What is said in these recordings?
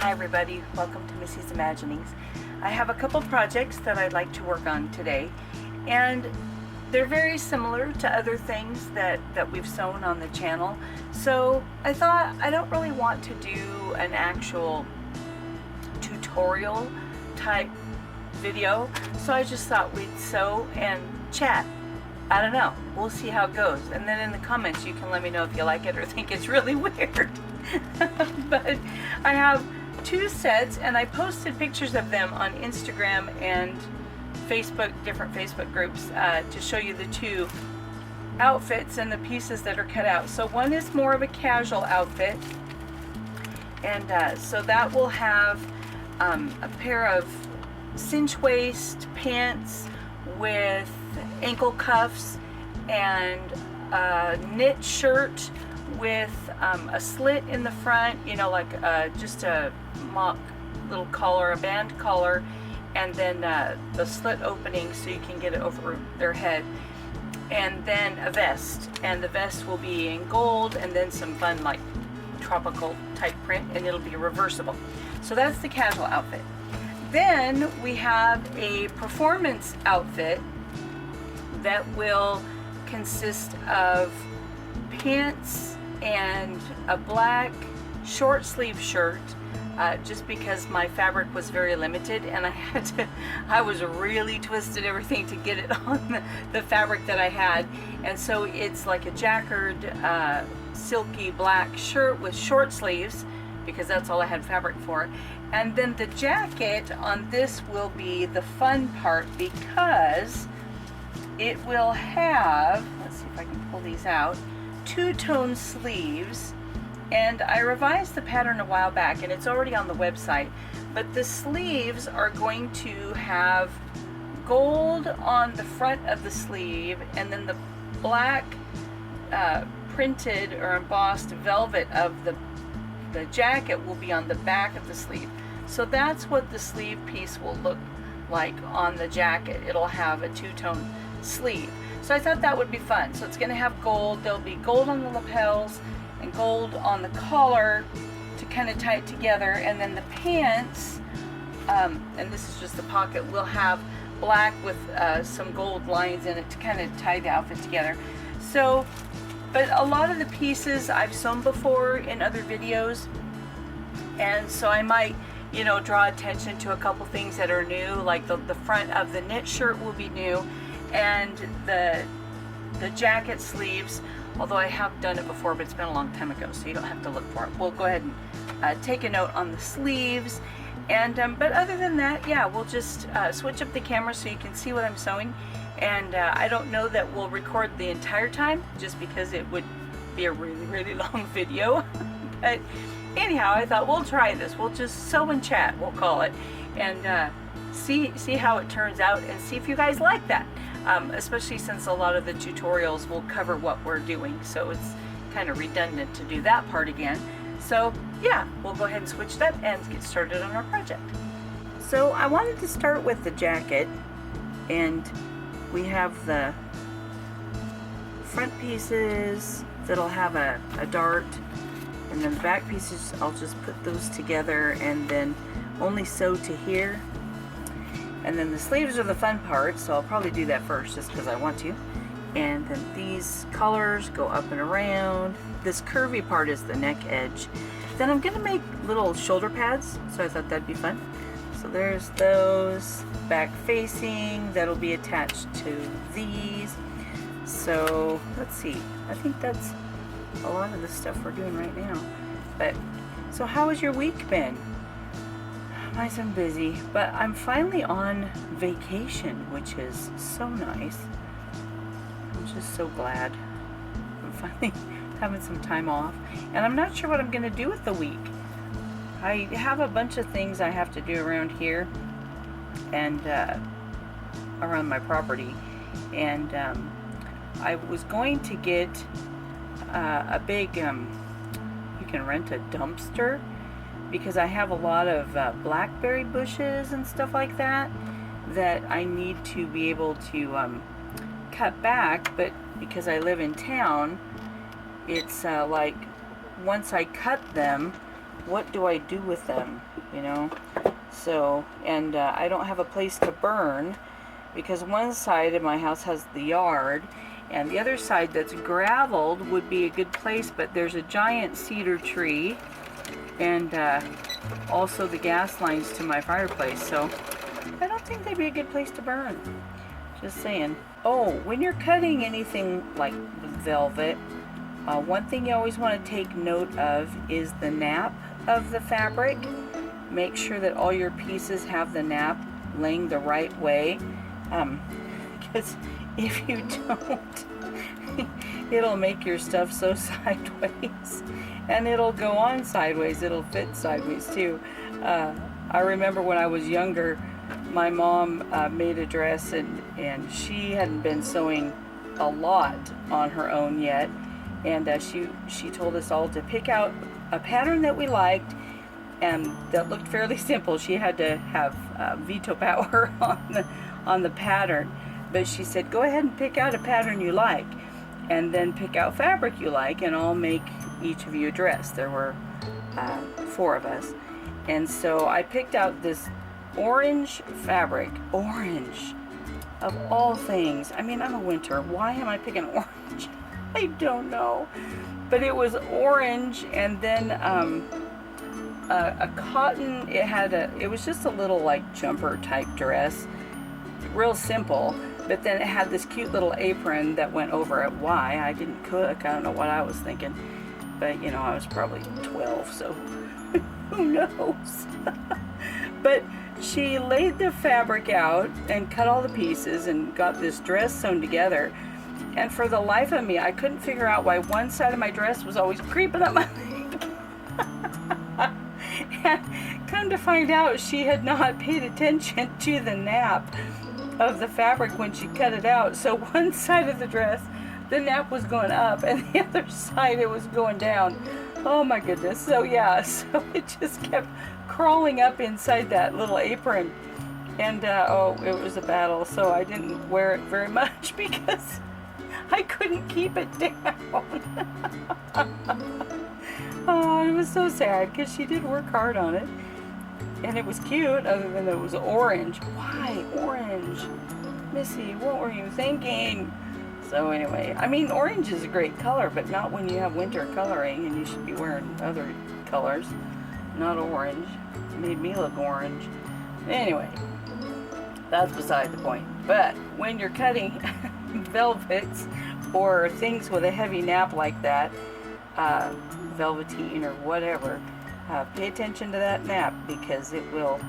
Hi everybody, welcome to Missy's Imaginings. I have a couple projects that I'd like to work on today, and they're very similar to other things that we've sewn on the channel. So I thought I don't really want to do an actual tutorial type video, so I just thought we'd sew and chat. I don't know, we'll see how it goes, and then in the comments you can let me know if you like it or think it's really weird. But I have two sets, and I posted pictures of them on Instagram and Facebook, different Facebook groups, to show you the two outfits and the pieces that are cut out. So one is more of a casual outfit, and so that will have a pair of cinch waist pants with ankle cuffs and a knit shirt with a slit in the front, you know, like just a mock little collar, a band collar, and then the slit opening so you can get it over their head, and then a vest, and the vest will be in gold and then some fun like tropical type print, and it'll be reversible. So that's the casual outfit. Then we have a performance outfit that will consist of pants and a black short sleeve shirt, just because my fabric was very limited and I was really twisted everything to get it on the fabric that I had, and so it's like a jacquard silky black shirt with short sleeves because that's all I had fabric for. And then the jacket on this will be the fun part because it will have, let's see if I can pull these out, two-tone sleeves, and I revised the pattern a while back and it's already on the website, but the sleeves are going to have gold on the front of the sleeve, and then the black printed or embossed velvet of the jacket will be on the back of the sleeve. So that's what the sleeve piece will look like on the jacket. It'll have a two-tone sleeve. So I thought that would be fun. So it's going to have gold. There'll be gold on the lapels and gold on the collar to kind of tie it together. And then the pants, and this is just the pocket, will have black with some gold lines in it to kind of tie the outfit together. So, but a lot of the pieces I've sewn before in other videos, and so I might, you know, draw attention to a couple things that are new, like the front of the knit shirt will be new, and the jacket sleeves, although I have done it before, but it's been a long time ago, so you don't have to look for it. We'll go ahead and take a note on the sleeves, and but other than that, yeah, we'll just switch up the camera so you can see what I'm sewing. And I don't know that we'll record the entire time, just because it would be a really long video. But anyhow, I thought we'll try this. We'll just sew and chat, we'll call it, and see how it turns out, and see if you guys like that. Especially since a lot of the tutorials will cover what we're doing, so it's kind of redundant to do that part again. So yeah, we'll go ahead and switch that and get started on our project. So I wanted to start with the jacket, and we have the front pieces that'll have a dart, and then the back pieces, I'll just put those together and then only sew to here. And then the sleeves are the fun part, so I'll probably do that first just because I want to. And then these colors go up and around. This curvy part is the neck edge. Then I'm gonna make little shoulder pads, so I thought that'd be fun. So there's those back facing that'll be attached to these. So let's see, I think that's a lot of the stuff we're doing right now. But so how has your week been? Mine's been busy, but I'm finally on vacation, which is so nice. I'm just so glad I'm finally having some time off, and I'm not sure what I'm gonna do with the week. I have a bunch of things I have to do around here and around my property, and I was going to get a big, you can rent a dumpster, because I have a lot of blackberry bushes and stuff like that I need to be able to cut back, but because I live in town, it's like once I cut them, what do I do with them, you know? So, and I don't have a place to burn, because one side of my house has the yard, and the other side that's graveled would be a good place, but there's a giant cedar tree, and also the gas lines to my fireplace, so I don't think they'd be a good place to burn. Just saying. Oh, when you're cutting anything like velvet, one thing you always want to take note of is the nap of the fabric. Make sure that all your pieces have the nap laying the right way, because if you don't, it'll make your stuff so sideways, and it'll go on sideways. It'll fit sideways too. I remember when I was younger, my mom made a dress, and she hadn't been sewing a lot on her own yet, and she told us all to pick out a pattern that we liked and that looked fairly simple. She had to have veto power on the pattern, but she said, go ahead and pick out a pattern you like, and then pick out fabric you like, and I'll make each of you a dress. There were 4 of us, and so I picked out this orange fabric. Orange, of all things. I mean, I'm a winter. Why am I picking orange? I don't know. But it was orange, and then a cotton. It was just a little like jumper type dress, real simple. But then it had this cute little apron that went over it. Why? I didn't cook. I don't know what I was thinking. But you know, I was probably 12, so who knows? But she laid the fabric out and cut all the pieces and got this dress sewn together. And for the life of me, I couldn't figure out why one side of my dress was always creeping up my leg. And come to find out, she had not paid attention to the nap of the fabric when she cut it out. So one side of the dress, the nap was going up, and the other side it was going down. Oh my goodness. So yeah, so it just kept crawling up inside that little apron, and oh, it was a battle. So I didn't wear it very much because I couldn't keep it down. Oh, it was so sad because she did work hard on it, and it was cute, other than it was orange. Why orange? Missy, what were you thinking? So anyway, I mean, orange is a great color, but not when you have winter coloring, and you should be wearing other colors, not orange. It made me look orange. Anyway, that's beside the point. But when you're cutting velvets or things with a heavy nap like that, velveteen or whatever, pay attention to that nap, because it will.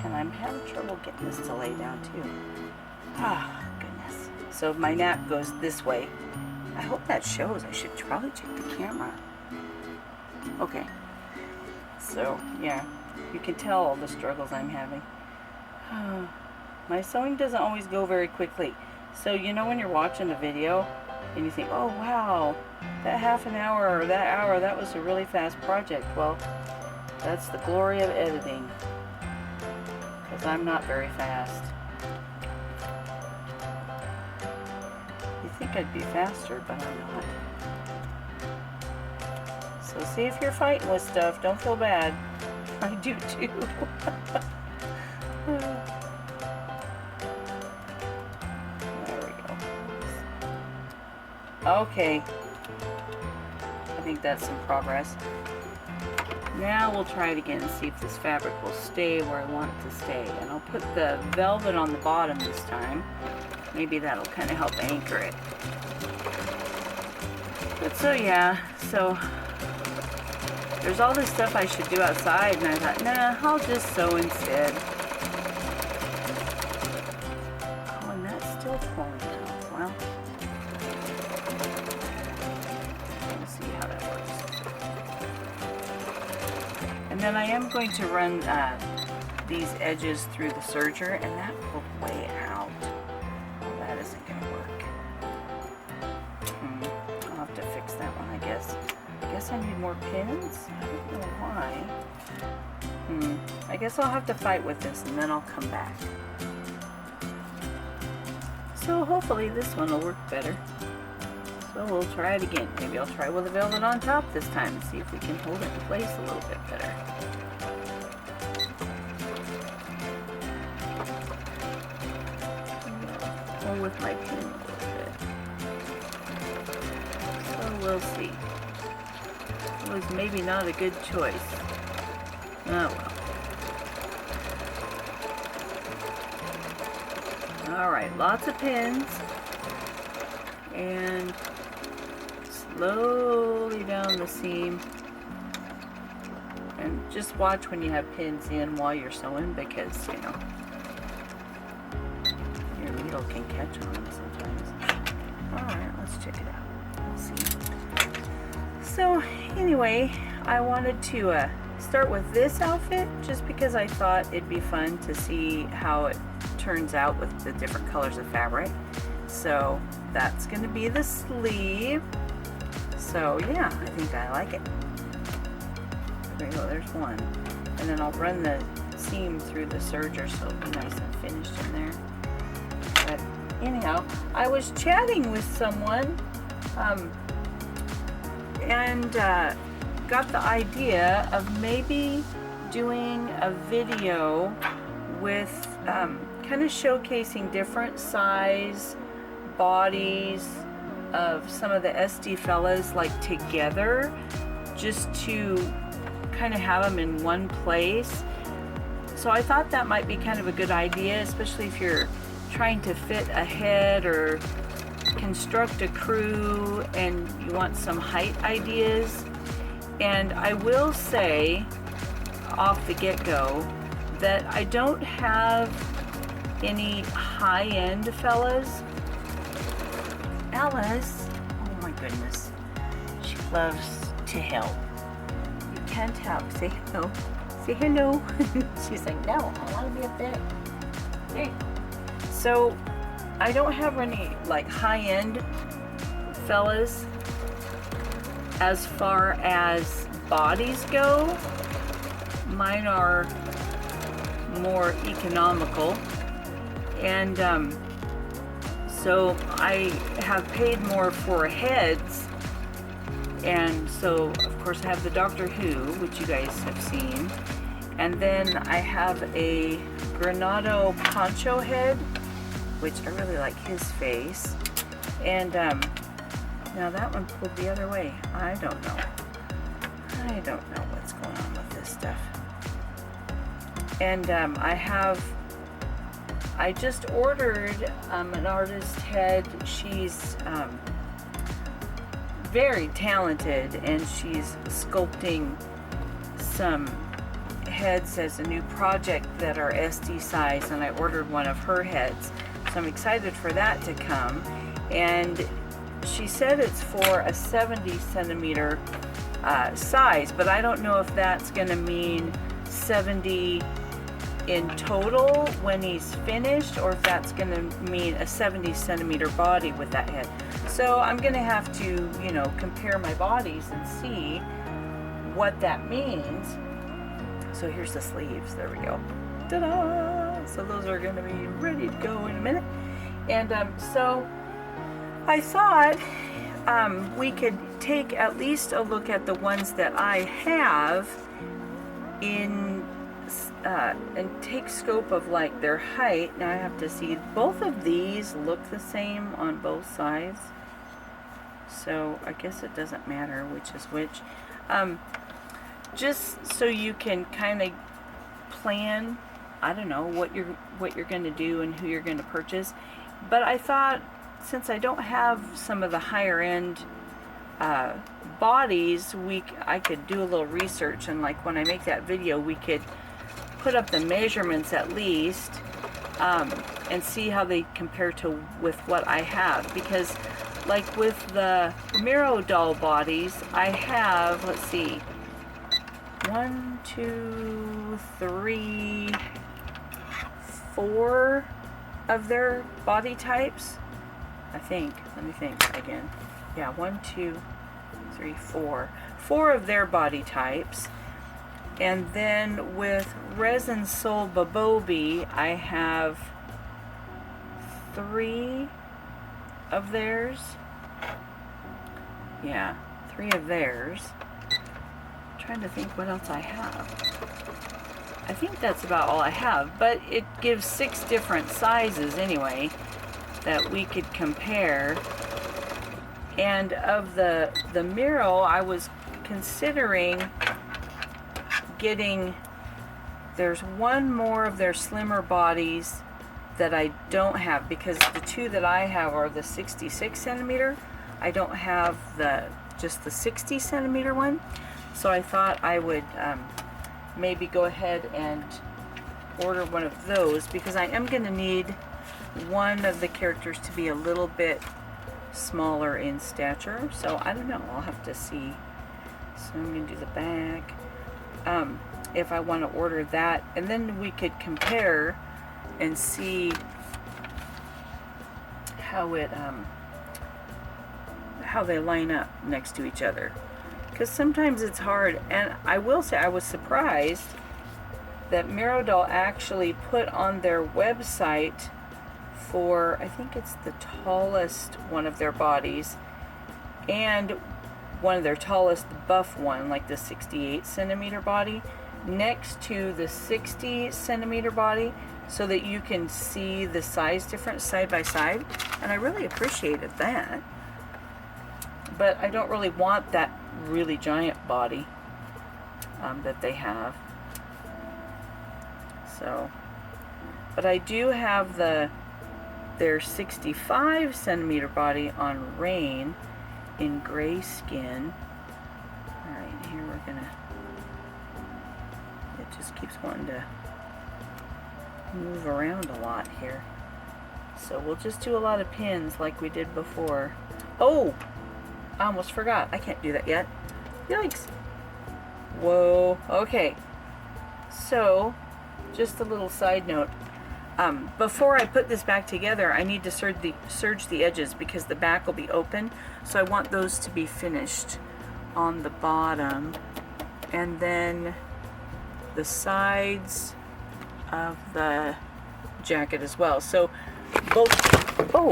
And I'm having trouble getting this to lay down too. Ah, goodness. So my nap goes this way. I hope that shows. I should probably check the camera. Okay. So yeah, you can tell all the struggles I'm having. My sewing doesn't always go very quickly. So you know when you're watching a video and you think, oh wow, that half an hour or that hour, that was a really fast project. Well, that's the glory of editing, because I'm not very fast. You think I'd be faster, but I'm not. So see, if you're fighting with stuff, don't feel bad. I do too. There we go. Okay. I think that's some progress. Now we'll try it again and see if this fabric will stay where I want it to stay. And I'll put the velvet on the bottom this time. Maybe that'll kind of help anchor it. But so yeah, so there's all this stuff I should do outside, and I thought, nah, I'll just sew instead. Oh, and that's still pulling out. Well, let's see how that works. And then I am going to run these edges through the serger, and that pulled way out. Well, that isn't going to work. I'll have to fix that one, I guess. I guess I need more pins? I don't know why. I guess I'll have to fight with this, and then I'll come back. So hopefully this one will work better. So we'll try it again. Maybe I'll try with the velvet on top this time and see if we can hold it in place a little bit better. Or with my pin a little bit. So we'll see. It was maybe not a good choice. Oh well. Alright, lots of pins. And slowly down the seam. And just watch when you have pins in while you're sewing, because, you know, your needle can catch on them sometimes. Alright, let's check it out. We'll see. So, anyway, I wanted to start with this outfit just because I thought it'd be fun to see how it turns out with the different colors of fabric. So, that's going to be the sleeve. So, yeah, I think I like it. There you go, there's one. And then I'll run the seam through the serger so it'll be nice and finished in there. But anyhow, I was chatting with someone and got the idea of maybe doing a video with kind of showcasing different size bodies of some of the SD fellas, like together, just to kind of have them in one place. So I thought that might be kind of a good idea, especially if you're trying to fit a head or construct a crew and you want some height ideas. And I will say off the get-go that I don't have any high-end fellas. Alice, oh my goodness, she loves to help. You can't help. Say hello. Say hello. She's like, no, I want to be up there. Hey. So I don't have any like high-end fellas as far as bodies go. Mine are more economical, and so I have paid more for heads, and so of course I have the Doctor Who, which you guys have seen, and then I have a Granado Poncho head, which I really like his face, and now that one pulled the other way. I don't know what's going on with this stuff. And I just ordered an artist head. She's very talented, and she's sculpting some heads as a new project that are SD size, and I ordered one of her heads. So I'm excited for that to come. And she said it's for a 70 centimeter size, but I don't know if that's going to mean 70 in total when he's finished, or if that's going to mean a 70 centimeter body with that head. So I'm going to have to, you know, compare my bodies and see what that means. So here's the sleeves. There we go. Ta-da! So those are going to be ready to go in a minute. And so I thought we could take at least a look at the ones that I have in and take scope of like their height. Now I have to see, both of these look the same on both sides, so I guess it doesn't matter which is which. Just so you can kind of plan, I don't know, what you're going to do and who you're going to purchase. But I thought, since I don't have some of the higher end bodies, I could do a little research, and like when I make that video, we could put up the measurements at least, and see how they compare to with what I have. Because like with the Miro doll bodies, I have, let's see, 1, 2, 3, 4 of their body types, I think. Let me think again. Yeah, 1, 2, 3, 4. 4 of their body types. And then with Resin Soul Babobi, I have 3 of theirs. Yeah, 3 of theirs. I'm trying to think what else I have. I think that's about all I have, but it gives 6 different sizes anyway that we could compare. And of the Miro, I was considering getting, there's one more of their slimmer bodies that I don't have, because the 2 that I have are the 66 centimeter. I don't have just the 60 centimeter one. So I thought I would maybe go ahead and order one of those, because I am going to need one of the characters to be a little bit smaller in stature. So I don't know, I'll have to see. So I'm going to do the back. If I want to order that, and then we could compare and see how how they line up next to each other, because sometimes it's hard. And I will say I was surprised that Mirodol actually put on their website for, I think it's the tallest one of their bodies and one of their tallest buff one, like the 68 centimeter body, next to the 60 centimeter body, so that you can see the size difference side by side. And I really appreciated that. But I don't really want that really giant body that they have. So, but I do have their 65 centimeter body on Rain in gray skin. Alright, here we're gonna, it just keeps wanting to move around a lot here. So we'll just do a lot of pins like we did before. Oh! I almost forgot. I can't do that yet. Yikes. Whoa. Okay. So, just a little side note. Before I put this back together, I need to serge the edges, because the back will be open. So I want those to be finished on the bottom. And then the sides of the jacket as well. So both, oh,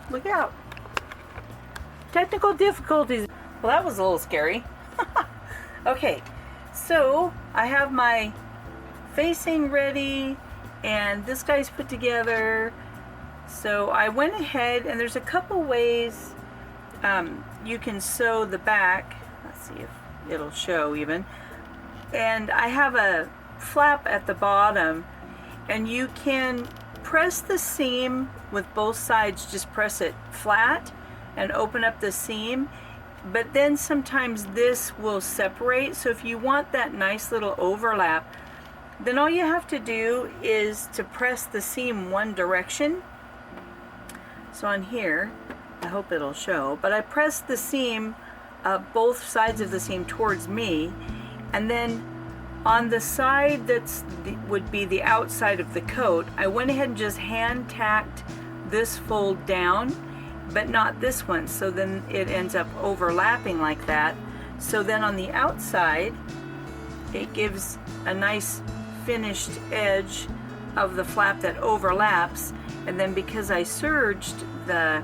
look out. Technical difficulties. Well, that was a little scary. Okay, so I have my facing ready, and this guy's put together. So I went ahead, and there's a couple ways you can sew the back. Let's see if it'll show even. And I have a flap at the bottom, and you can press the seam with both sides. Just press it flat and open up the seam, but then sometimes this will separate. So if you want that nice little overlap, then all you have to do is to press the seam one direction. So on here, I hope it'll show, but I press the seam, both sides of the seam towards me, and then on the side would be the outside of the coat, I went ahead and just hand tacked this fold down, but not this one, so then it ends up overlapping like that. So then on the outside, it gives a nice finished edge of the flap that overlaps, and then because I serged the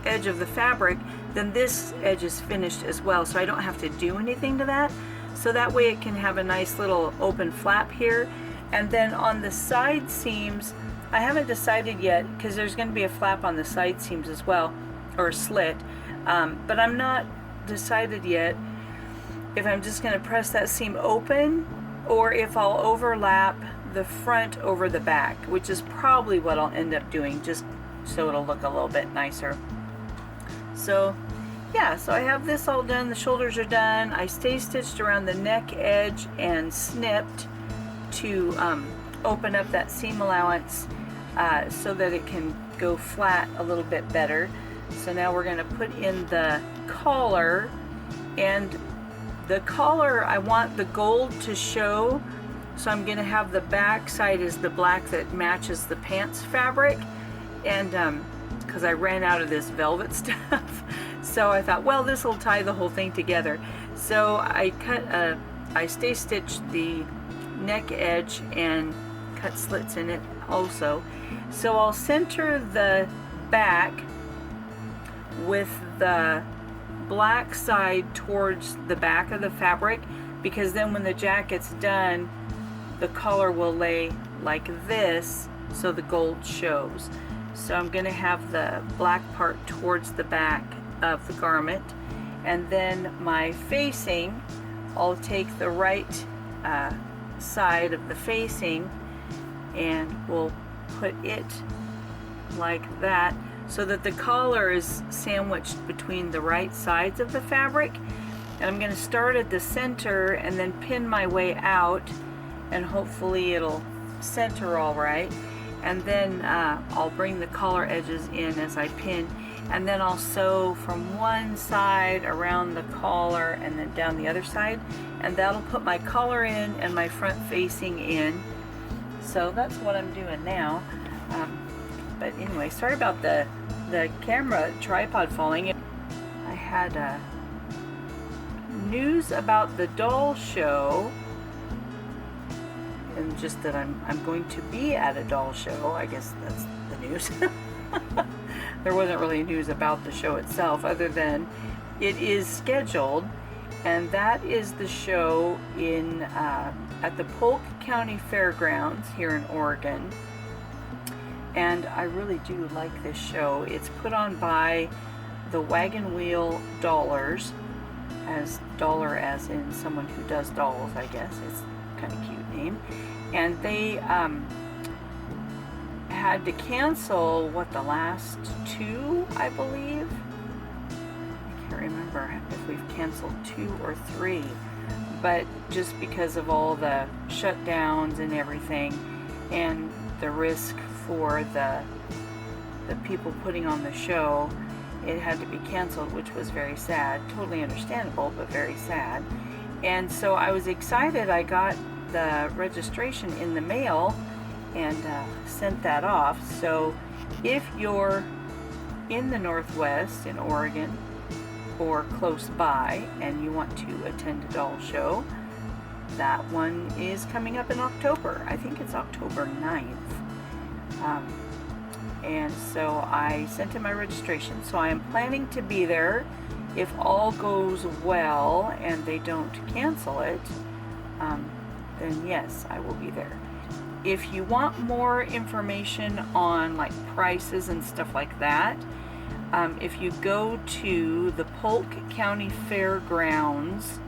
edge of the fabric, then this edge is finished as well, so I don't have to do anything to that. So that way it can have a nice little open flap here. And then on the side seams, I haven't decided yet, because there's going to be a flap on the side seams as well, or a slit, but I'm not decided yet if I'm just going to press that seam open, or if I'll overlap the front over the back, which is probably what I'll end up doing, just so it'll look a little bit nicer. So yeah, so I have this all done, the shoulders are done. I stay stitched around the neck edge and snipped to open up that seam allowance so that it can go flat a little bit better. So now we're going to put in the collar, and the collar, I want the gold to show, so I'm going to have the back side is the black that matches the pants fabric, and because I ran out of this velvet stuff, so I thought, well, this will tie the whole thing together. So I stay stitched the neck edge and cut slits in it also. So I'll center the back with the black side towards the back of the fabric, because then when the jacket's done, the collar will lay like this so the gold shows. So I'm going to have the black part towards the back of the garment, and then my facing, I'll take the right side of the facing and we'll put it like that so that the collar is sandwiched between the right sides of the fabric. And I'm going to start at the center and then pin my way out, and hopefully it'll center all right. And then I'll bring the collar edges in as I pin, and then I'll sew from one side around the collar and then down the other side, and that'll put my collar in and my front facing in. So that's what I'm doing now. But anyway, sorry about the camera tripod falling. I had news about the doll show, and just that I'm going to be at a doll show. I guess that's the news. There wasn't really news about the show itself other than it is scheduled, and that is the show in at the Polk County Fairgrounds here in Oregon. And I really do like this show. It's put on by the Wagon Wheel Dollars, as dollar as in someone who does dolls, I guess. It's kind of cute name. And they had to cancel the last two, I believe. I can't remember if we've canceled 2 or 3, but just because of all the shutdowns and everything, and the risk for the people putting on the show, it had to be canceled, which was very sad. Totally understandable, but very sad. And so I was excited. I got the registration in the mail and sent that off. So if you're in the Northwest in Oregon or close by and you want to attend a doll show, that one is coming up in October. I think it's October 9th. And so I sent in my registration. So I am planning to be there. If all goes well and they don't cancel it, then yes, I will be there. If you want more information on like prices and stuff like that, if you go to the Polk County Fairgrounds,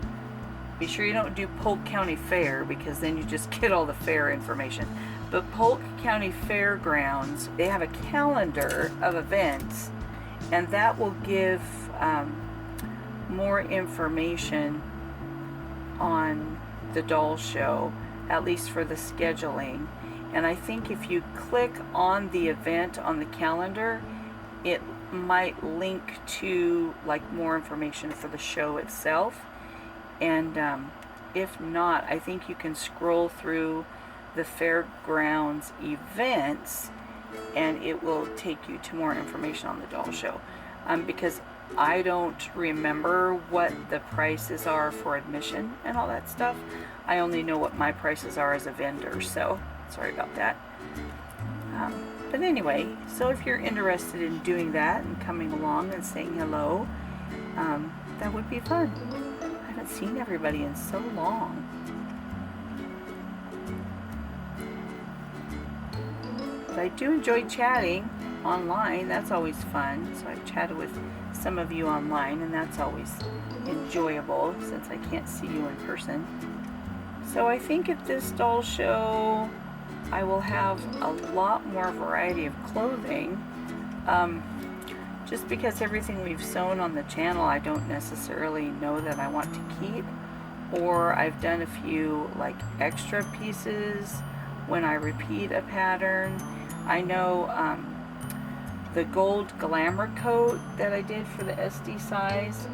be sure you don't do Polk County Fair, because then you just get all the fair information. But Polk County Fairgrounds, they have a calendar of events, and that will give more information on the doll show, at least for the scheduling. And I think if you click on the event on the calendar, it might link to like more information for the show itself. And if not, I think you can scroll through the fairgrounds events and it will take you to more information on the doll show, because I don't remember what the prices are for admission and all that stuff. I only know what my prices are as a vendor, so sorry about that. But anyway, so if you're interested in doing that and coming along and saying hello, that would be fun. I haven't seen everybody in so long. But I do enjoy chatting online. That's always fun. So I've chatted with some of you online, and that's always enjoyable since I can't see you in person. So I think at this doll show I will have a lot more variety of clothing, just because everything we've sewn on the channel I don't necessarily know that I want to keep, or I've done a few like extra pieces when I repeat a pattern. I know the gold glamour coat that I did for the SD size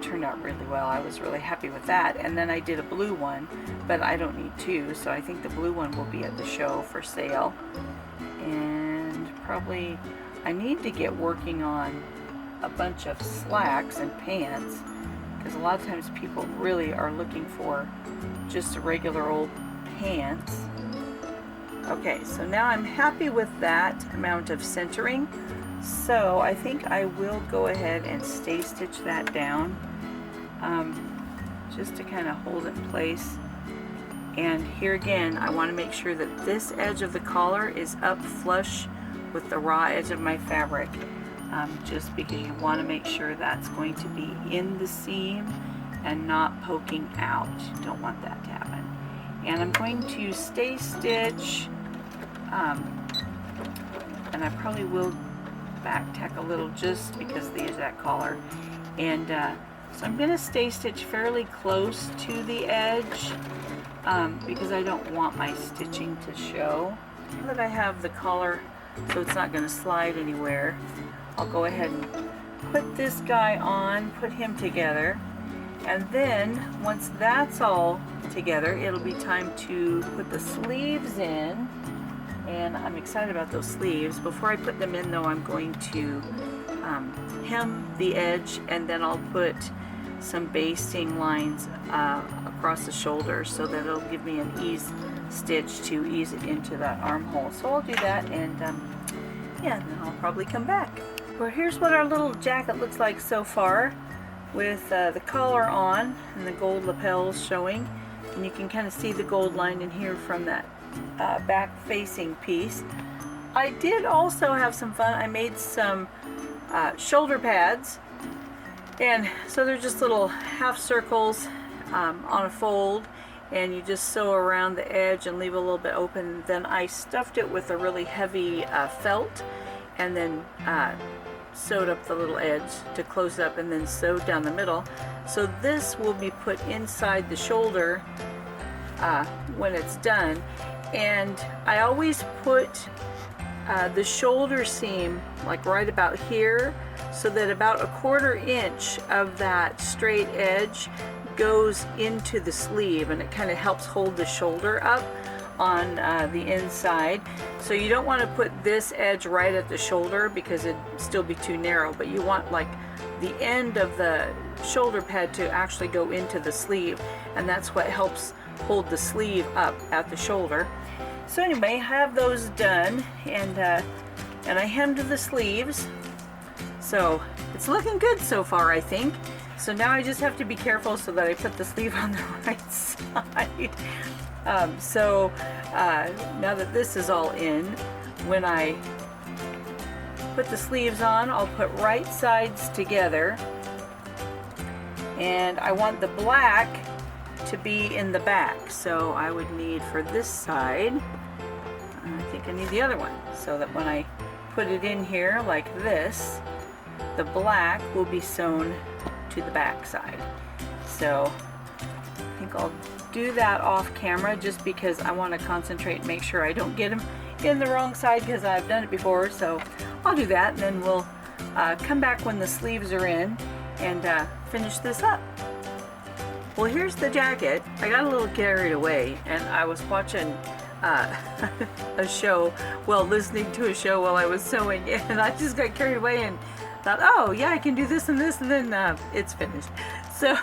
turned out really well. I was really happy with that. And then I did a blue one, but I don't need two, so I think the blue one will be at the show for sale. And probably I need to get working on a bunch of slacks and pants, because a lot of times people really are looking for just regular old pants. Okay, so now I'm happy with that amount of centering. So I think I will go ahead and stay stitch that down, just to kind of hold it in place. And here again, I want to make sure that this edge of the collar is up flush with the raw edge of my fabric, just because you want to make sure that's going to be in the seam and not poking out. You don't want that to happen. And I'm going to stay stitch, and I probably will back tack a little just because of the edge of that collar. And so I'm going to stay stitch fairly close to the edge, because I don't want my stitching to show. Now that I have the collar so it's not going to slide anywhere, I'll go ahead and put this guy on, put him together, and then once that's all together, it'll be time to put the sleeves in. And I'm excited about those sleeves. Before I put them in though, I'm going to hem the edge, and then I'll put some basting lines across the shoulder so that it'll give me an ease stitch to ease it into that armhole. So I'll do that, and yeah, then I'll probably come back. Well, here's what our little jacket looks like so far, with the collar on and the gold lapels showing, and you can kind of see the gold line in here from that back facing piece. I did also have some fun. I made some shoulder pads, and so they're just little half circles on a fold, and you just sew around the edge and leave a little bit open. Then I stuffed it with a really heavy felt, and then sewed up the little edge to close it up, and then sewed down the middle. So this will be put inside the shoulder when it's done. And I always put the shoulder seam like right about here, so that about 1/4 inch of that straight edge goes into the sleeve, and it kind of helps hold the shoulder up on the inside. So you don't want to put this edge right at the shoulder because it'd still be too narrow, but you want like the end of the shoulder pad to actually go into the sleeve, and that's what helps hold the sleeve up at the shoulder. So anyway, I have those done, and I hemmed the sleeves, so it's looking good so far, I think. So now I just have to be careful so that I put the sleeve on the right side. So now that this is all in, when I put the sleeves on, I'll put right sides together, and I want the black to be in the back. So I would need, for this side, I think I need the other one, so that when I put it in here like this, the black will be sewn to the back side. So I think I'll do that off camera, just because I want to concentrate and make sure I don't get them in the wrong side, because I've done it before. So I'll do that, and then we'll come back when the sleeves are in and finish this up. Well, here's the jacket. I got a little carried away, and I was watching a show, well, listening to a show while I was sewing, and I just got carried away and thought, oh yeah, I can do this and this, and then it's finished. So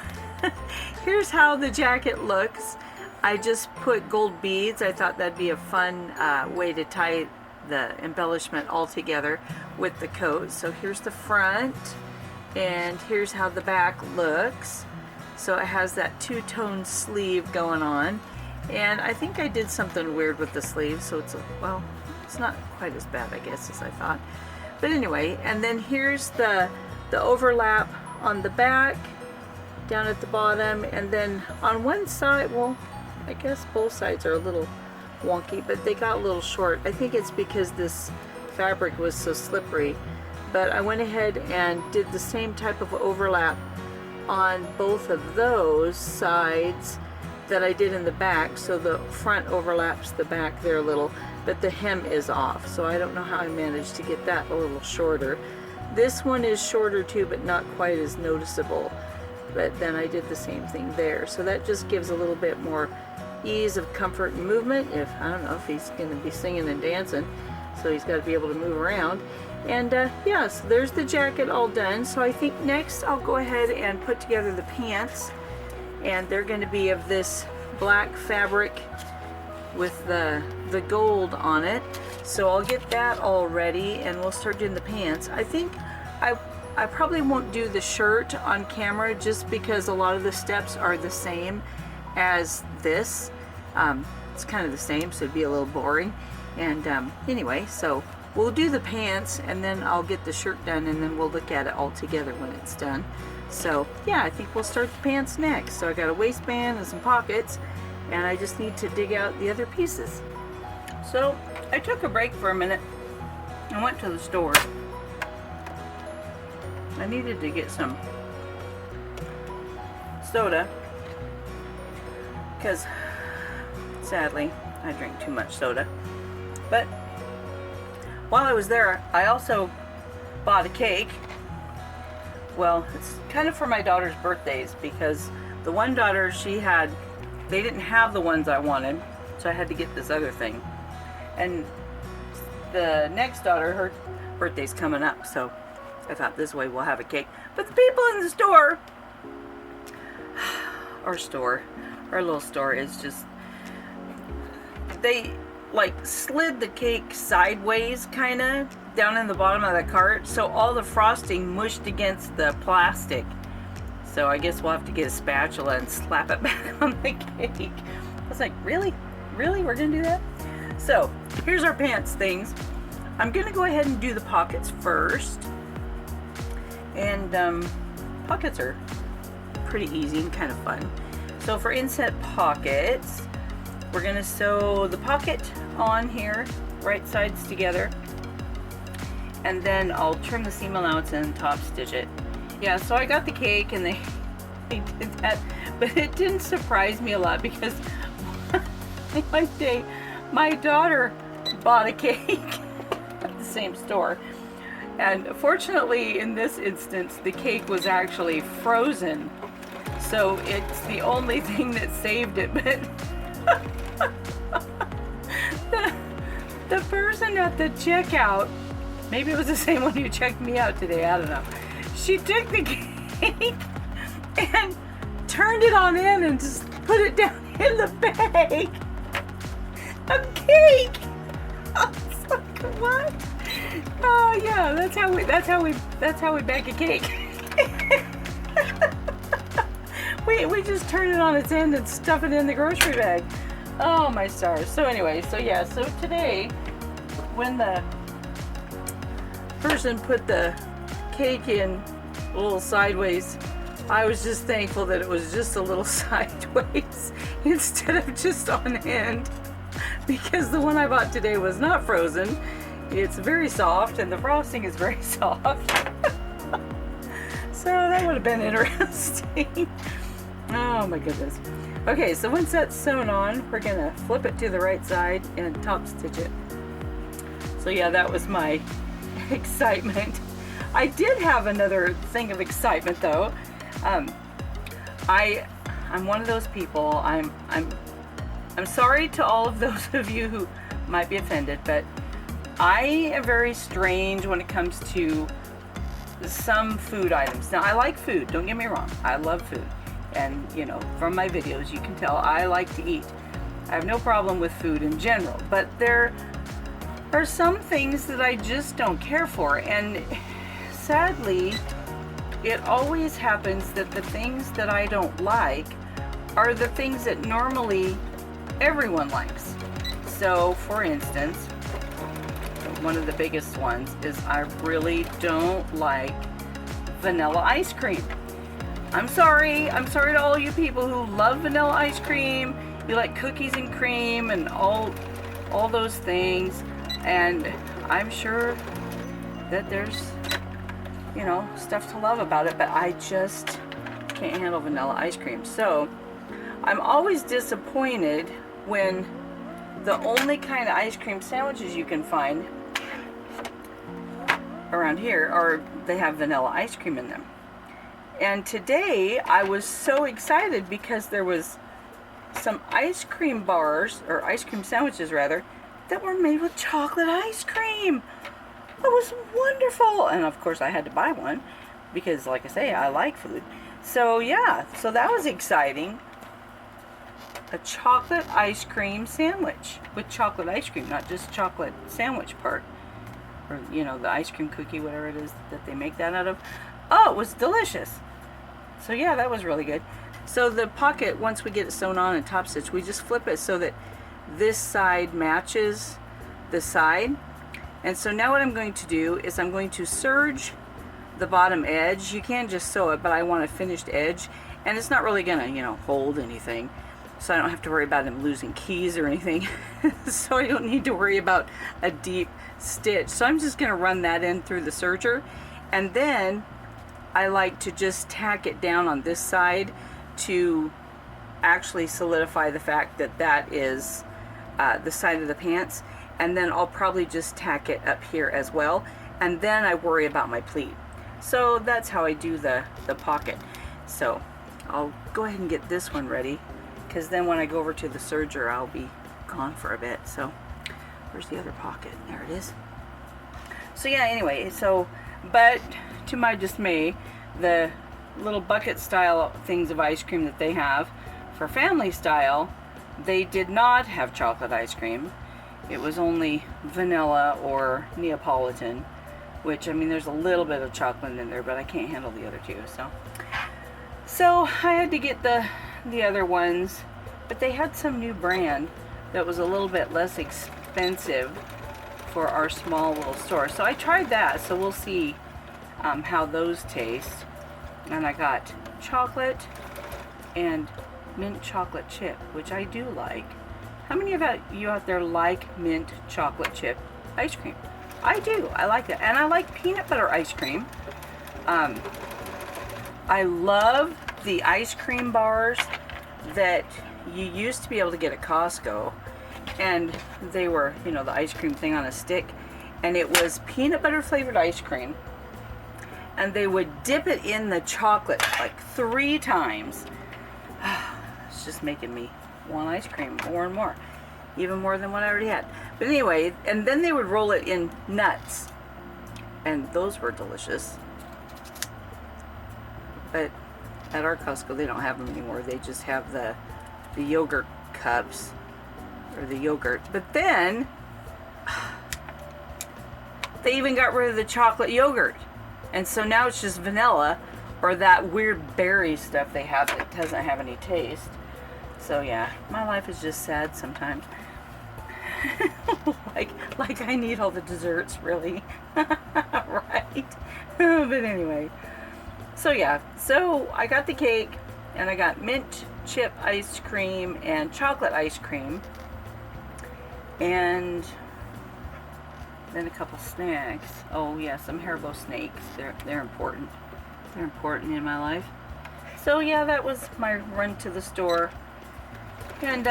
here's how the jacket looks. I just put gold beads. I thought that'd be a fun way to tie the embellishment all together with the coat. So here's the front, and here's how the back looks. So it has that two-tone sleeve going on, and I think I did something weird with the sleeve, so it's well, it's not quite as bad, I guess, as I thought. But anyway, and then here's the overlap on the back down at the bottom, and then on one side, well, I guess both sides are a little wonky, but they got a little short. I think it's because this fabric was so slippery, but I went ahead and did the same type of overlap on both of those sides that I did in the back, so the front overlaps the back there a little, but the hem is off, so I don't know how I managed to get that a little shorter. This one is shorter too, but not quite as noticeable, but then I did the same thing there, so that just gives a little bit more ease of comfort and movement. If I don't know if he's going to be singing and dancing, so he's got to be able to move around. And yeah, so there's the jacket all done. So I think next I'll go ahead and put together the pants, and they're going to be of this black fabric with the gold on it. So I'll get that all ready and we'll start doing the pants. I think I probably won't do the shirt on camera just because a lot of the steps are the same as this. It's kind of the same, so it'd be a little boring. And anyway, so we'll do the pants and then I'll get the shirt done and then we'll look at it all together when it's done. So yeah, I think we'll start the pants next. So I got a waistband and some pockets and I just need to dig out the other pieces. So I took a break for a minute. I went to the store. I needed to get some soda because sadly I drink too much soda. But while I was there, I also bought a cake. Well, it's kind of for my daughter's birthdays because the one daughter they didn't have the ones I wanted, so I had to get this other thing. And the next daughter, her birthday's coming up, so I thought this way we'll have a cake. But the people in the store, our little store is just, they like slid the cake sideways kind of down in the bottom of the cart, so all the frosting mushed against the plastic. So I guess we'll have to get a spatula and slap it back on the cake. I was like, really? Really? We're gonna do that? So here's our pants things. I'm gonna go ahead and do the pockets first. And pockets are pretty easy and kind of fun. So for inset pockets, we're gonna sew the pocket on here, right sides together, and then I'll trim the seam allowance and top stitch it. Yeah, so I got the cake and they did that, but it didn't surprise me a lot because one day my daughter bought a cake at the same store. And fortunately, in this instance, the cake was actually frozen. So it's the only thing that saved it. But the person at the checkout, maybe it was the same one who checked me out today, I don't know. She took the cake and turned it on in and just put it down in the bag. A cake! I was like, what? Oh yeah, that's how we bake a cake. we just turn it on its end and stuff it in the grocery bag. Oh my stars. So anyway, so yeah, so today when the person put the cake in a little sideways, I was just thankful that it was just a little sideways instead of just on end, because the one I bought today was not frozen. It's very soft and the frosting is very soft. So that would have been interesting. Oh my goodness. Okay, so once that's sewn on, we're gonna flip it to the right side and top stitch it. So yeah, that was my excitement. I did have another thing of excitement though. I'm one of those people. I'm sorry to all of those of you who might be offended, but I am very strange when it comes to some food items. Now, I like food, don't get me wrong. I love food. And, you know, from my videos, you can tell I like to eat. I have no problem with food in general, but there are some things that I just don't care for. And sadly, it always happens that the things that I don't like are the things that normally everyone likes. So, for instance, one of the biggest ones is I really don't like vanilla ice cream. I'm sorry to all you people who love vanilla ice cream. You like cookies and cream and all those things, and I'm sure that there's, you know, stuff to love about it, but I just can't handle vanilla ice cream. So I'm always disappointed when the only kind of ice cream sandwiches you can find around here are, they have vanilla ice cream in them. And today I was so excited because there was some ice cream bars, or ice cream sandwiches rather, that were made with chocolate ice cream. It was wonderful. And of course I had to buy one because, like I say, I like food. So yeah, so that was exciting. a chocolate ice cream sandwich with chocolate ice cream, not just chocolate sandwich part, or you know, the ice cream cookie, whatever it is that they make that out of. Oh, it was delicious. So yeah, that was really good. So the pocket, once we get it sewn on and top stitch, we just flip it so that this side matches the side. And so now what I'm going to do is I'm going to serge the bottom edge. You can just sew it, but I want a finished edge, and it's not really gonna, you know, hold anything, so I don't have to worry about them losing keys or anything. So I don't need to worry about a deep stitch. So I'm just gonna run that in through the serger, and then I like to just tack it down on this side to actually solidify the fact that that is the side of the pants, and then I'll probably just tack it up here as well, and then I worry about my pleat. So that's how I do the pocket. So I'll go ahead and get this one ready, because then when I go over to the serger, I'll be gone for a bit. So where's the other pocket? There it is. So yeah, anyway, so, but to my dismay, the little bucket style things of ice cream that they have for family style, they did not have chocolate ice cream. It was only vanilla or Neapolitan, which, I mean, there's a little bit of chocolate in there, but I can't handle the other two. So I had to get the other ones, but they had some new brand that was a little bit less expensive for our small little store. So I tried that, so we'll see how those taste. And I got chocolate and mint chocolate chip, which I do like. How many of you out there like mint chocolate chip ice cream? I do. I like it. And I like peanut butter ice cream. I love the ice cream bars that you used to be able to get at Costco. And they were, you know, the ice cream thing on a stick. And it was peanut butter flavored ice cream. And they would dip it in the chocolate like 3 times. It's just making me want ice cream more and more. Even more than what I already had. But anyway, and then they would roll it in nuts. And those were delicious. But at our Costco, they don't have them anymore. They just have the yogurt cups, or the yogurt. But then, they even got rid of the chocolate yogurt. And so now it's just vanilla, or that weird berry stuff they have that doesn't have any taste. So yeah, my life is just sad sometimes. like I need all the desserts, really. Right? But anyway. So yeah, so I got the cake, and I got mint chip ice cream and chocolate ice cream. And then a couple snacks. Oh yeah, some Haribo snakes. They're important. They're important in my life. So yeah, that was my run to the store. And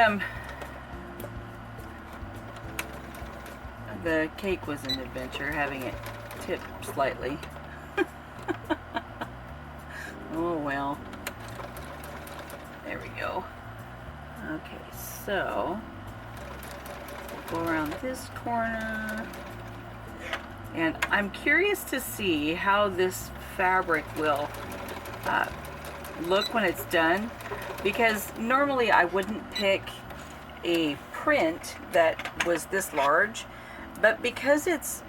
the cake was an adventure, having it tip slightly. Oh well. There we go. Okay, so we'll go around this corner. And I'm curious to see how this fabric will look when it's done, because normally I wouldn't pick a print that was this large, but because it's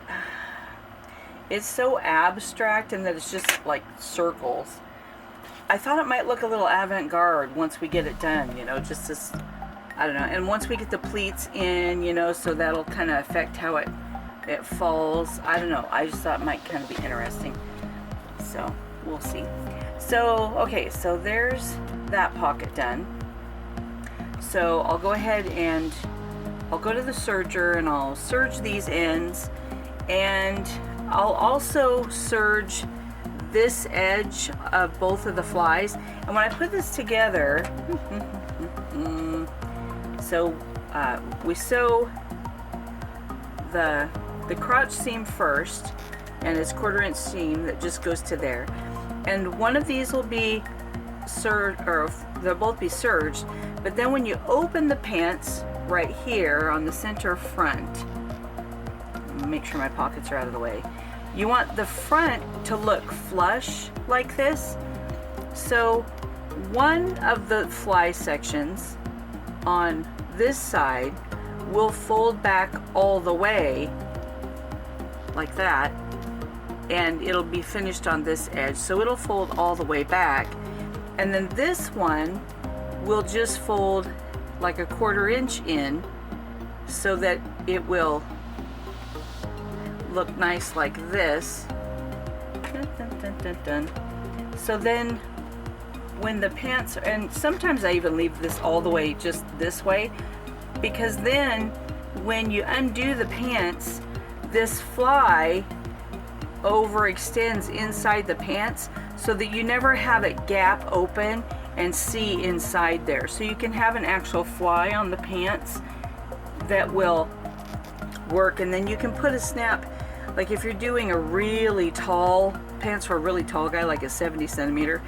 so abstract and that it's just like circles, I thought it might look a little avant-garde once we get it done, you know, just this, I don't know, and once we get the pleats in, you know, so that'll kind of affect how it falls. I don't know, I just thought it might kind of be interesting, so we'll see. So okay, so there's that pocket done. So I'll go ahead and I'll go to the serger and I'll serge these ends, and I'll also serge this edge of both of the flies. And when I put this together, so we sew the crotch seam first, and it's 1/4 inch seam that just goes to there. And one of these will be serged, or they'll both be serged, but then when you open the pants right here on the center front, make sure my pockets are out of the way, you want the front to look flush like this. So one of the fly sections on this side will fold back all the way like that, and it'll be finished on this edge, so it'll fold all the way back. And then this one will just fold like a 1/4 inch in, so that it will look nice like this. Dun, dun, dun, dun, dun. So then when the pants, and sometimes I even leave this all the way just this way, because then when you undo the pants, this fly overextends inside the pants, so that you never have it gap open and see inside there. So you can have an actual fly on the pants that will work, and then you can put a snap, like if you're doing a really tall pants for a really tall guy, like a 70 centimeter,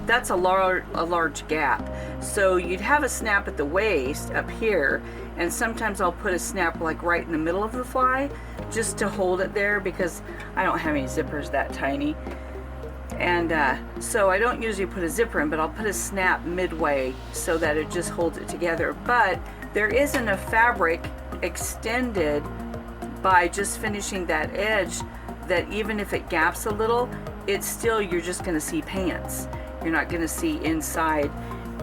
that's a large gap. So you'd have a snap at the waist up here, and sometimes I'll put a snap like right in the middle of the fly just to hold it there, because I don't have any zippers that tiny. And so I don't usually put a zipper in, but I'll put a snap midway so that it just holds it together. But there isn't a fabric extended by just finishing that edge that even if it gaps a little, it's still, you're just going to see pants. You're not going to see inside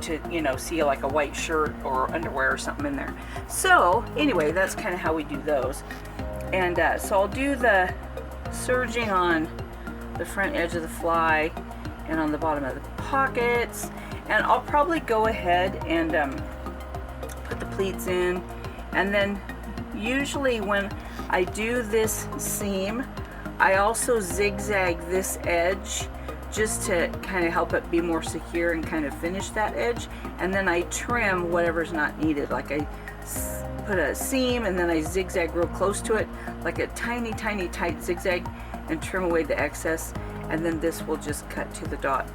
to, you know, see like a white shirt or underwear or something in there. So anyway, that's kind of how we do those. And so I'll do the serging on the front edge of the fly and on the bottom of the pockets, and I'll probably go ahead and put the pleats in. And then usually when I do this seam, I also zigzag this edge just to kind of help it be more secure and kind of finish that edge. And then I trim whatever's not needed. Like I put a seam and then I zigzag real close to it, like a tiny tight zigzag, and trim away the excess. And then this will just cut to the dot.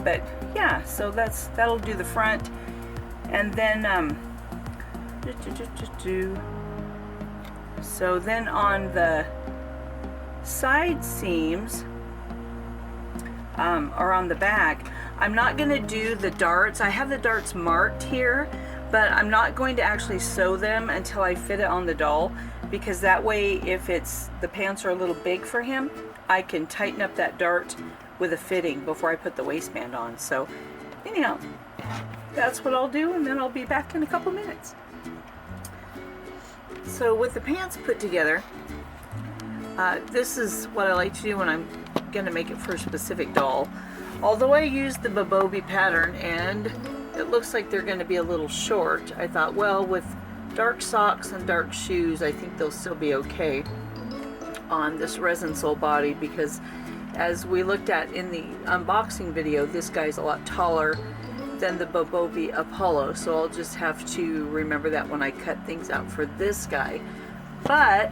But yeah, so that'll do the front. And then so then on the side seams, or on the back, I'm not going to do the darts. I have the darts marked here, but I'm not going to actually sew them until I fit it on the doll, because that way if the pants are a little big for him, I can tighten up that dart with a fitting before I put the waistband on. So anyhow, that's what I'll do, and then I'll be back in a couple minutes. So with the pants put together, this is what I like to do when I'm going to make it for a specific doll. Although I used the Bobobi pattern and it looks like they're going to be a little short, I thought, well, with dark socks and dark shoes, I think they'll still be okay on this resin sole body, because as we looked at in the unboxing video, this guy's a lot taller than the Bobobi Apollo, so I'll just have to remember that when I cut things out for this guy. But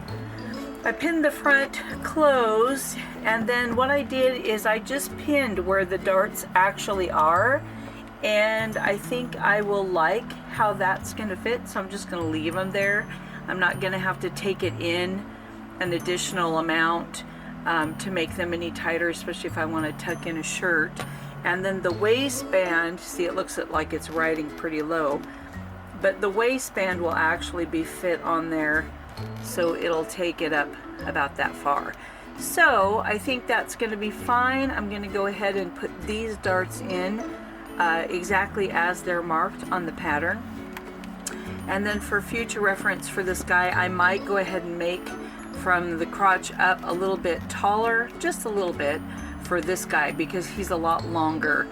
I pinned the front closed, and then what I did is I just pinned where the darts actually are, and I think I will like how that's going to fit, so I'm just going to leave them there. I'm not going to have to take it in an additional amount to make them any tighter, especially if I want to tuck in a shirt. And then the waistband, see, it looks like it's riding pretty low, but the waistband will actually be fit on there, so it'll take it up about that far. So I think that's going to be fine. I'm going to go ahead and put these darts in exactly as they're marked on the pattern. And then for future reference for this guy, I might go ahead and make from the crotch up a little bit taller, just a little bit, for this guy, because he's a lot longer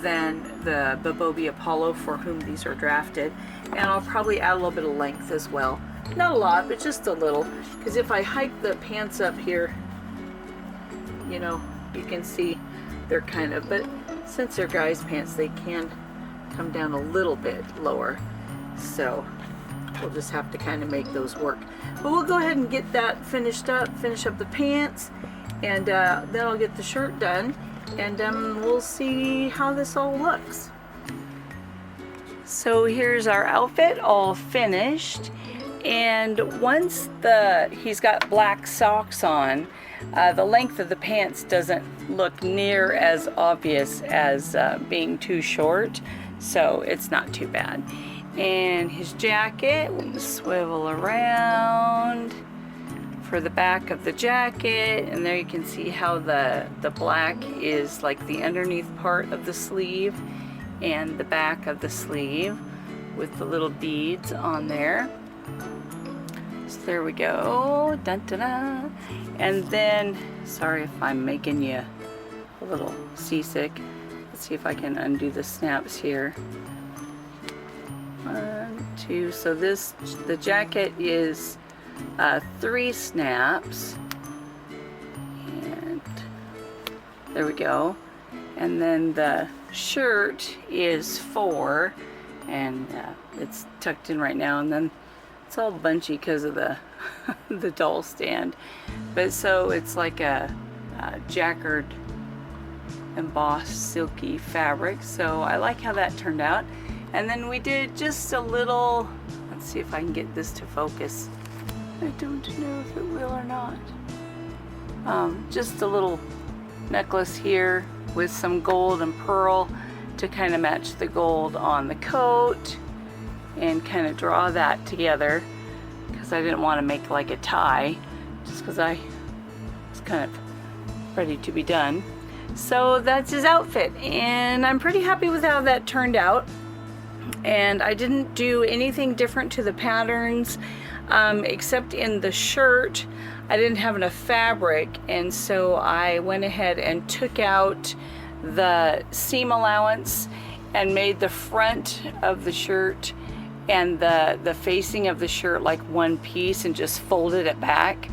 than the Bobobi Apollo for whom these are drafted. And I'll probably add a little bit of length as well. Not a lot, but just a little, because if I hike the pants up here, you know, you can see they're kind of, but since they're guys' pants, they can come down a little bit lower. So we'll just have to kind of make those work. But we'll go ahead and get that finished up, finish up the pants, and then I'll get the shirt done, and we'll see how this all looks. So here's our outfit all finished, and once he's got black socks on, the length of the pants doesn't look near as obvious as being too short, so it's not too bad. And his jacket, we'll swivel around for the back of the jacket, and there you can see how the black is like the underneath part of the sleeve and the back of the sleeve with the little beads on there. So there we go. Dun, dun, dun. And then, sorry if I'm making you a little seasick. Let's see if I can undo the snaps here. 1, 2, so the jacket is 3 snaps, and there we go. And then the shirt is 4, and it's tucked in right now, and then it's all bunchy because of the the doll stand. But so it's like a jacquard embossed silky fabric, so I like how that turned out. And then we did just a little, let's see if I can get this to focus. I don't know if it will or not. Just a little necklace here with some gold and pearl to kind of match the gold on the coat, and kind of draw that together because I didn't want to make like a tie, just because I was kind of ready to be done. So that's his outfit, and I'm pretty happy with how that turned out. And I didn't do anything different to the patterns, except in the shirt I didn't have enough fabric, and so I went ahead and took out the seam allowance and made the front of the shirt and the facing of the shirt like one piece, and just folded it back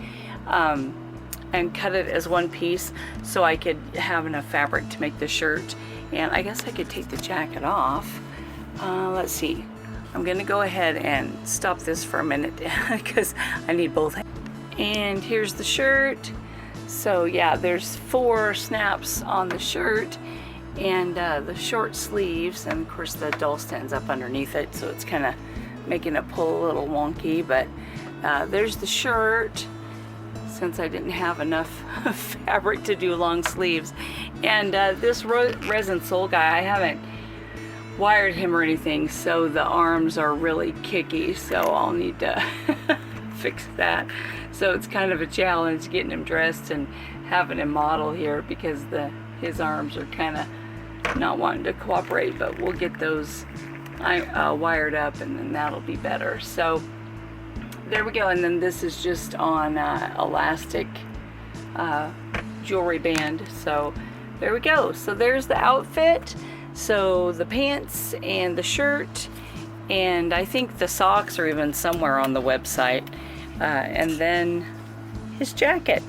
and cut it as one piece so I could have enough fabric to make the shirt. And I guess I could take the jacket off. Let's see, I'm gonna go ahead and stop this for a minute because I need both hands. And here's the shirt. So yeah, there's 4 snaps on the shirt, and the short sleeves, and of course the doll stands up underneath it, so it's kind of making it pull a little wonky. But there's the shirt, since I didn't have enough fabric to do long sleeves. And this resin sole guy, I haven't wired him or anything, so the arms are really kicky, so I'll need to fix that. So it's kind of a challenge getting him dressed and having him model here, because his arms are kind of not wanting to cooperate, but we'll get those wired up, and then that'll be better. So there we go. And then this is just on elastic jewelry band. So there we go. So there's the outfit. So the pants and the shirt, and I think the socks are even somewhere on the website, and then his jacket.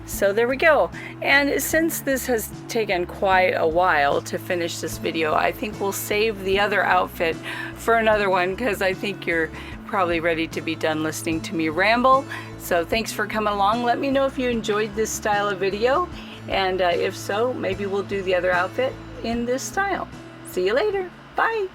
So there we go. And since this has taken quite a while to finish this video, I think we'll save the other outfit for another one, because I think you're probably ready to be done listening to me ramble. So thanks for coming along. Let me know if you enjoyed this style of video, and if so, maybe we'll do the other outfit in this style. See you later. Bye.